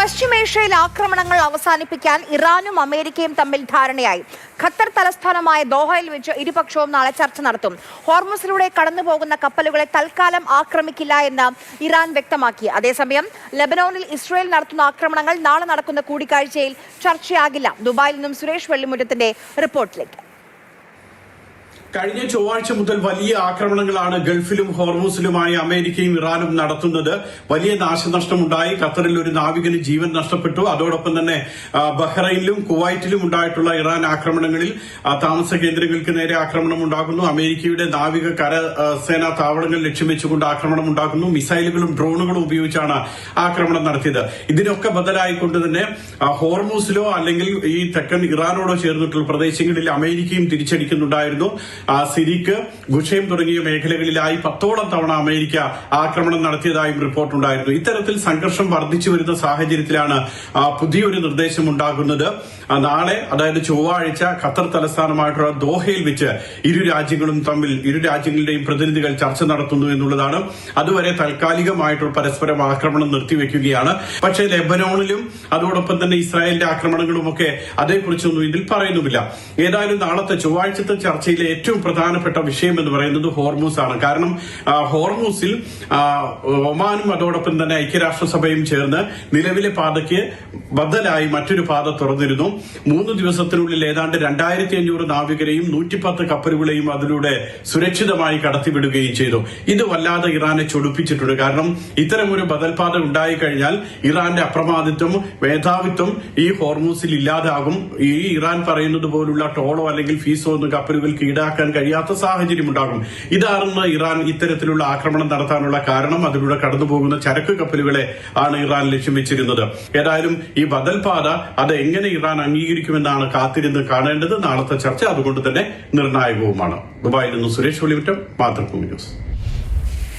പശ്ചിമേഷ്യയിൽ ആക്രമണങ്ങൾ അവസാനിപ്പിക്കാൻ ഇറാനും അമേരിക്കയും തമ്മിൽ ധാരണയായി. ഖത്തർ തലസ്ഥാനമായ ദോഹയിൽ വെച്ച് ഇരുപക്ഷവും നാളെ ചർച്ച നടത്തും. ഹോർമുസിലൂടെ കടന്നുപോകുന്ന കപ്പലുകളെ തൽക്കാലം ആക്രമിക്കില്ല എന്ന് ഇറാൻ വ്യക്തമാക്കി. അതേസമയം ലെബനോനിൽ ഇസ്രയേൽ നടത്തുന്ന ആക്രമണങ്ങൾ നാളെ നടക്കുന്ന കൂടിക്കാഴ്ചയിൽ ചർച്ചയാകില്ല. ദുബായിൽ നിന്നും സുരേഷ് വെള്ളിമുറ്റത്തിന്റെ റിപ്പോർട്ടിലേക്ക്. കഴിഞ്ഞ ചൊവ്വാഴ്ച മുതൽ വലിയ ആക്രമണങ്ങളാണ് ഗൾഫിലും ഹോർമൂസിലുമായി അമേരിക്കയും ഇറാനും നടത്തുന്നത്. വലിയ നാശനഷ്ടമുണ്ടായി. ഖത്തറിൽ ഒരു നാവികന് ജീവൻ നഷ്ടപ്പെട്ടു. അതോടൊപ്പം തന്നെ ബഹ്റൈനിലും കുവൈറ്റിലും ഉണ്ടായിട്ടുള്ള ഇറാൻ ആക്രമണങ്ങളിൽ താമസ കേന്ദ്രങ്ങൾക്ക് നേരെ ആക്രമണം ഉണ്ടാകുന്നു. അമേരിക്കയുടെ നാവിക കരസേനാ താവളങ്ങൾ ലക്ഷ്യം വെച്ചുകൊണ്ട് ആക്രമണം ഉണ്ടാക്കുന്നു. മിസൈലുകളും ഡ്രോണുകളും ഉപയോഗിച്ചാണ് ആക്രമണം നടത്തിയത്. ഇതിനൊക്കെ ബദലായിക്കൊണ്ട് തന്നെ ഹോർമൂസിലോ അല്ലെങ്കിൽ ഈ തെക്കൻ ഇറാനോടോ ചേർന്നിട്ടുള്ള പ്രദേശങ്ങളിൽ അമേരിക്കയും തിരിച്ചടിക്കുന്നുണ്ടായിരുന്നു. സിരിക്ക്, ഗുഷൈം തുടങ്ങിയ മേഖലകളിലായി 10ഓളം തവണ അമേരിക്ക ആക്രമണം നടത്തിയതായും റിപ്പോർട്ടുണ്ടായിരുന്നു. ഇത്തരത്തിൽ സംഘർഷം വർദ്ധിച്ചു വരുന്ന സാഹചര്യത്തിലാണ് പുതിയൊരു നിർദ്ദേശം ഉണ്ടാകുന്നത്. നാളെ, അതായത് ചൊവ്വാഴ്ച, ഖത്തർ തലസ്ഥാനമായിട്ടുള്ള ദോഹയിൽ വെച്ച് ഇരു രാജ്യങ്ങളുടെയും പ്രതിനിധികൾ ചർച്ച നടത്തുന്നു എന്നുള്ളതാണ്. അതുവരെ താൽക്കാലികമായിട്ടുള്ള പരസ്പരം ആക്രമണം നിർത്തിവെക്കുകയാണ്. പക്ഷേ ലെബനോണിലും അതോടൊപ്പം തന്നെ ഇസ്രായേലിന്റെ ആക്രമണങ്ങളുമൊക്കെ അതേക്കുറിച്ചൊന്നും ഇതിൽ പറയുന്നുമില്ല. ഏതായാലും നാളത്തെ ചൊവ്വാഴ്ചത്തെ ചർച്ചയിലെ ഏറ്റവും പ്രധാനപ്പെട്ട വിഷയം എന്ന് പറയുന്നത് ഹോർമൂസ് ആണ്. കാരണം ഹോർമൂസിൽ ഒമാനും അതോടൊപ്പം തന്നെ ഐക്യരാഷ്ട്രസഭയും ചേർന്ന് നിലവിലെ പാതയ്ക്ക് ബദലായി മറ്റൊരു പാത തുറന്നിരുന്നു. 3 ദിവസത്തിനുള്ളിൽ ഏതാണ്ട് 2500 നാവികരെയും 110 കപ്പലുകളെയും അതിലൂടെ സുരക്ഷിതമായി കടത്തിവിടുകയും ചെയ്തു. ഇത് വല്ലാതെ ഇറാനെ ചൊടിപ്പിച്ചിട്ടുണ്ട്. കാരണം ഇത്തരമൊരു ബദൽപാത ഉണ്ടായിക്കഴിഞ്ഞാൽ ഇറാന്റെ അപ്രമാദിത്വം, മേധാവിത്വം ഈ ഹോർമൂസിൽ ഇല്ലാതാകും. ഈ ഇറാൻ പറയുന്നത് പോലുള്ള ടോളോ അല്ലെങ്കിൽ ഫീസോ ഒന്നും കപ്പലുകൾക്ക് ഈടാക്കാൻ കഴിയാത്ത സാഹചര്യം ഉണ്ടാകും. ഇതാണ് ഇറാൻ ഇത്തരത്തിലുള്ള ആക്രമണം നടത്താനുള്ള കാരണം. അതിലൂടെ കടന്നുപോകുന്ന ചരക്ക് കപ്പലുകളെ ആണ് ഇറാൻ ലക്ഷ്യം വെച്ചിരുന്നത്. ഏതായാലും ഈ ബദൽപാത അത് എങ്ങനെ ഇറാൻ അംഗീകരിക്കുമെന്നാണ് കാത്തിരുന്ന് കാണേണ്ടത്. നാളത്തെ ചർച്ച അതുകൊണ്ട് തന്നെ നിർണായകവുമാണ്. ദുബായിൽ നിന്ന് സുരേഷ് വെള്ളിമുറ്റം, മാതൃഭൂമി ന്യൂസ്.